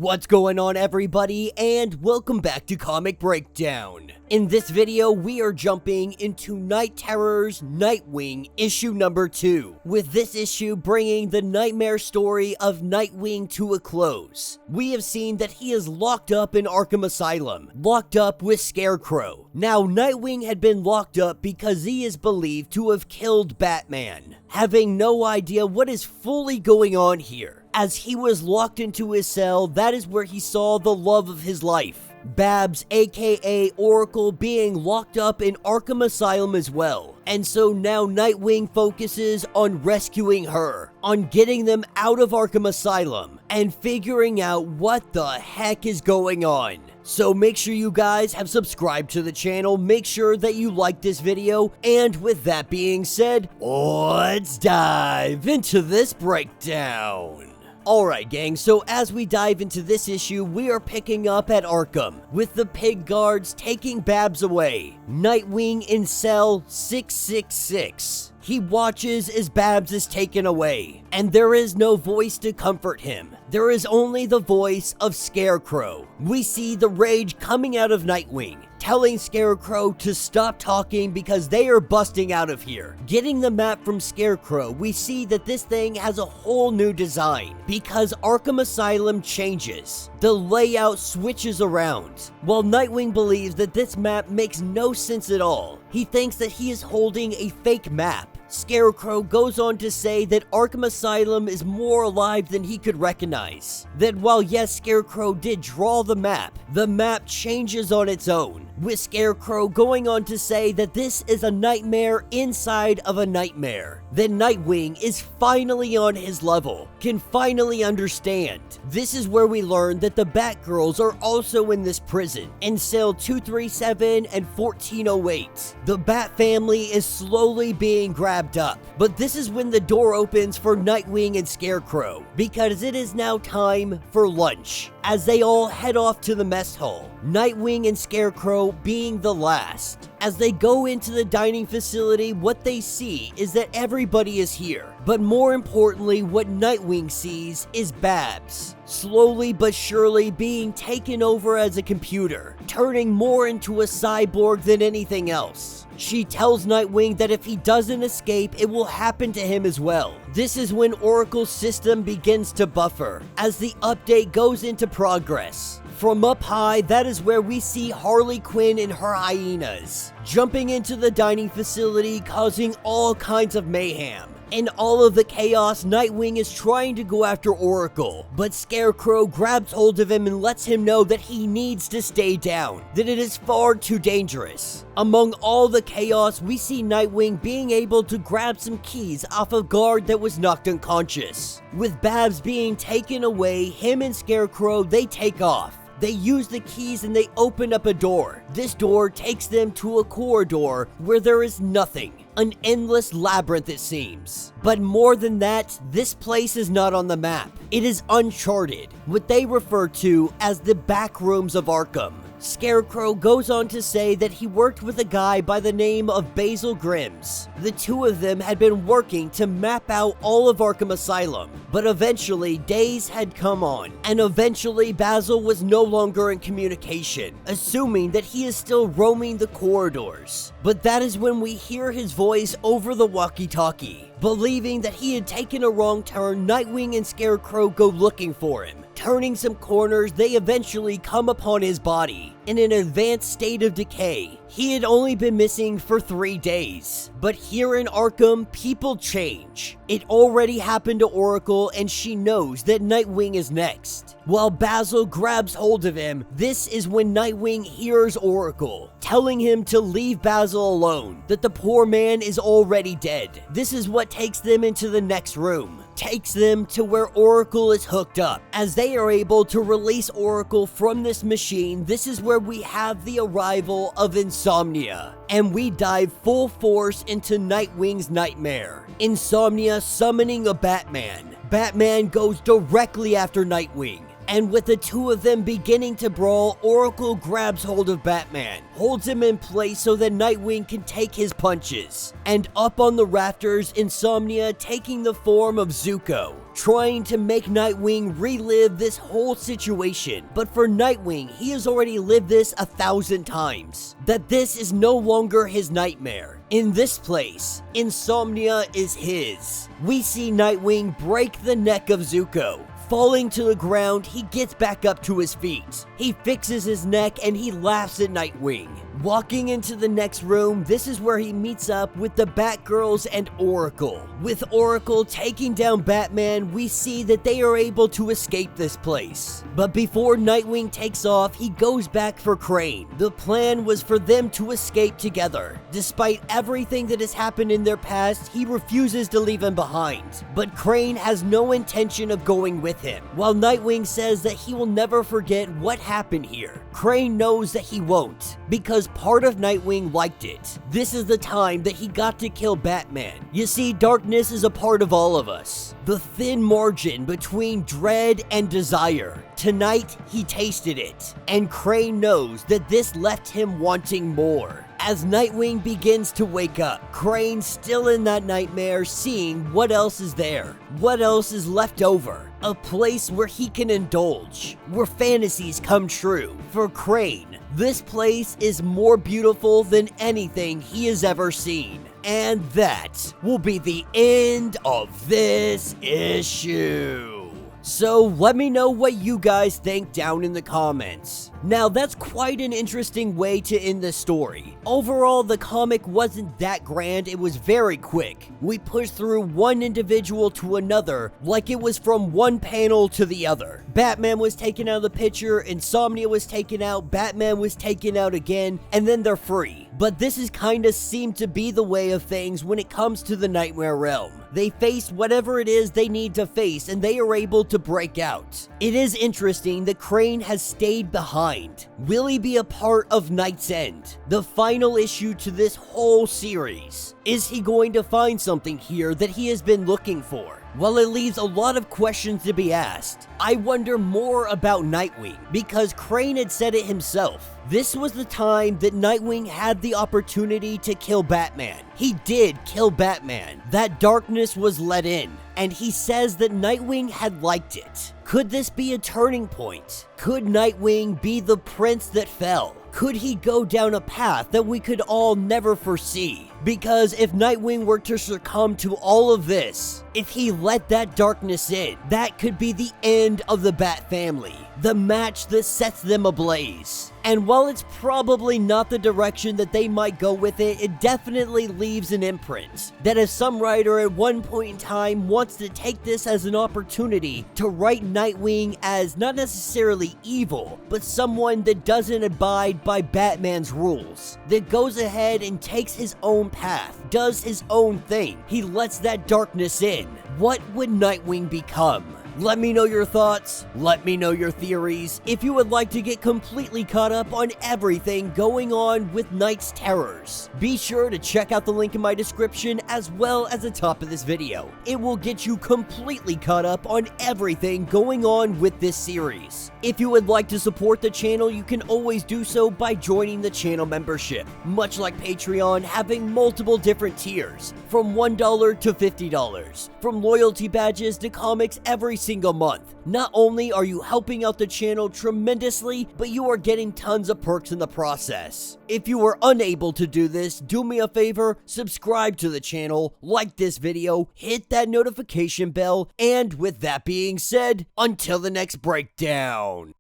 What's going on, everybody, and welcome back to Comic Breakdown. In this video, we are jumping into Night Terror's Nightwing issue number 2, with this issue bringing the nightmare story of Nightwing to a close. We have seen that he is locked up in Arkham Asylum, locked up with Scarecrow. Now, Nightwing had been locked up because he is believed to have killed Batman, having no idea what is fully going on here. As he was locked into his cell, that is where he saw the love of his life, Babs, aka Oracle, being locked up in Arkham Asylum as well. And so now Nightwing focuses on rescuing her, on getting them out of Arkham Asylum, and figuring out what the heck is going on. So make sure you guys have subscribed to the channel, make sure that you like this video, and with that being said, let's dive into this breakdown. Alright gang, so as we dive into this issue, we are picking up at Arkham, with the pig guards taking Babs away. Nightwing in cell 666. He watches as Babs is taken away, and there is no voice to comfort him. There is only the voice of Scarecrow. We see the rage coming out of Nightwing, telling Scarecrow to stop talking because they are busting out of here. Getting the map from Scarecrow, we see that this thing has a whole new design because Arkham Asylum changes. The layout switches around. While Nightwing believes that this map makes no sense at all, he thinks that he is holding a fake map. Scarecrow goes on to say that Arkham Asylum is more alive than he could recognize. That while yes, Scarecrow did draw the map changes on its own, with Scarecrow going on to say that this is a nightmare inside of a nightmare. That Nightwing is finally on his level, can finally understand. This is where we learn that the Batgirls are also in this prison, in cell 237 and 1408. The Bat family is slowly being grabbed up, but this is when the door opens for Nightwing and Scarecrow, because it is now time for lunch, as they all head off to the mess hall, Nightwing and Scarecrow being the last. As they go into the dining facility, what they see is that everybody is here, but more importantly, what Nightwing sees is Babs, slowly but surely being taken over as a computer, turning more into a cyborg than anything else. She tells Nightwing that if he doesn't escape, it will happen to him as well. This is when Oracle's system begins to buffer, as the update goes into progress. From up high, that is where we see Harley Quinn and her hyenas, jumping into the dining facility, causing all kinds of mayhem. In all of the chaos, Nightwing is trying to go after Oracle, but Scarecrow grabs hold of him and lets him know that he needs to stay down, that it is far too dangerous. Among all the chaos, we see Nightwing being able to grab some keys off a guard that was knocked unconscious. With Babs being taken away, him and Scarecrow, they take off. They use the keys and they open up a door. This door takes them to a corridor where there is nothing. An endless labyrinth, it seems. But more than that, this place is not on the map. It is uncharted, what they refer to as the back rooms of Arkham. Scarecrow goes on to say that he worked with a guy by the name of Basil Grims. The two of them had been working to map out all of Arkham Asylum, but eventually days had come on, and eventually Basil was no longer in communication, assuming that he is still roaming the corridors. But that is when we hear his voice over the walkie-talkie. Believing that he had taken a wrong turn, Nightwing and Scarecrow go looking for him. Turning some corners, they eventually come upon his body, in an advanced state of decay. He had only been missing for 3 days. But here in Arkham, people change. It already happened to Oracle, and she knows that Nightwing is next. While Basil grabs hold of him, this is when Nightwing hears Oracle, telling him to leave Basil alone, that the poor man is already dead. This is what takes them into the next room. Takes them to where Oracle is hooked up. As they are able to release Oracle from this machine, this is where we have the arrival of Insomnia, and we dive full force into Nightwing's nightmare. Insomnia summoning a Batman. Batman goes directly after Nightwing. And with the two of them beginning to brawl, Oracle grabs hold of Batman, holds him in place so that Nightwing can take his punches. And up on the rafters, Insomnia taking the form of Zuko, trying to make Nightwing relive this whole situation. But for Nightwing, he has already lived this 1,000 times. That this is no longer his nightmare. In this place, Insomnia is his. We see Nightwing break the neck of Zuko. Falling to the ground, he gets back up to his feet. He fixes his neck and he laughs at Nightwing. Walking into the next room, this is where he meets up with the Batgirls and Oracle. With Oracle taking down Batman, we see that they are able to escape this place. But before Nightwing takes off, he goes back for Crane. The plan was for them to escape together. Despite everything that has happened in their past, he refuses to leave him behind. But Crane has no intention of going with him. While Nightwing says that he will never forget what happened here, Crane knows that he won't, because part of Nightwing liked it. This is the time that he got to kill Batman. You see, darkness is a part of all of us. The thin margin between dread and desire. Tonight, he tasted it, and Crane knows that this left him wanting more. As Nightwing begins to wake up, Crane still in that nightmare, seeing what else is there, what else is left over. A place where he can indulge, where fantasies come true. For Crane, this place is more beautiful than anything he has ever seen. And that will be the end of this issue. So let me know what you guys think down in the comments. Now that's quite an interesting way to end the story. Overall, the comic wasn't that grand, it was very quick. We pushed through one individual to another like it was from one panel to the other. Batman was taken out of the picture, Insomnia was taken out, Batman was taken out again, and then they're free. But this is kinda seemed to be the way of things when it comes to the Nightmare Realm. They face whatever it is they need to face and they are able to break out. It is interesting that Crane has stayed behind. Will he be a part of Night's End, the final issue to this whole series? Is he going to find something here that he has been looking for? Well, it leaves a lot of questions to be asked. I wonder more about Nightwing, because Crane had said it himself. This was the time that Nightwing had the opportunity to kill Batman. He did kill Batman. That darkness was let in, and he says that Nightwing had liked it. Could this be a turning point? Could Nightwing be the prince that fell? Could he go down a path that we could all never foresee? Because if Nightwing were to succumb to all of this, if he let that darkness in, that could be the end of the Bat family, the match that sets them ablaze. And while it's probably not the direction that they might go with it, it definitely leaves an imprint. That if some writer at one point in time wants to take this as an opportunity to write Nightwing as not necessarily evil, but someone that doesn't abide by Batman's rules, that goes ahead and takes his own path, does his own thing, he lets that darkness in, what would Nightwing become? Let me know your thoughts, let me know your theories. If you would like to get completely caught up on everything going on with Night's Terrors, be sure to check out the link in my description as well as the top of this video. It will get you completely caught up on everything going on with this series. If you would like to support the channel, you can always do so by joining the channel membership. Much like Patreon, having multiple different tiers, from $1 to $50, from loyalty badges to comics every single month. Not only are you helping out the channel tremendously, but you are getting tons of perks in the process. If you are unable to do this, do me a favor, subscribe to the channel, like this video, hit that notification bell, and with that being said, until the next breakdown.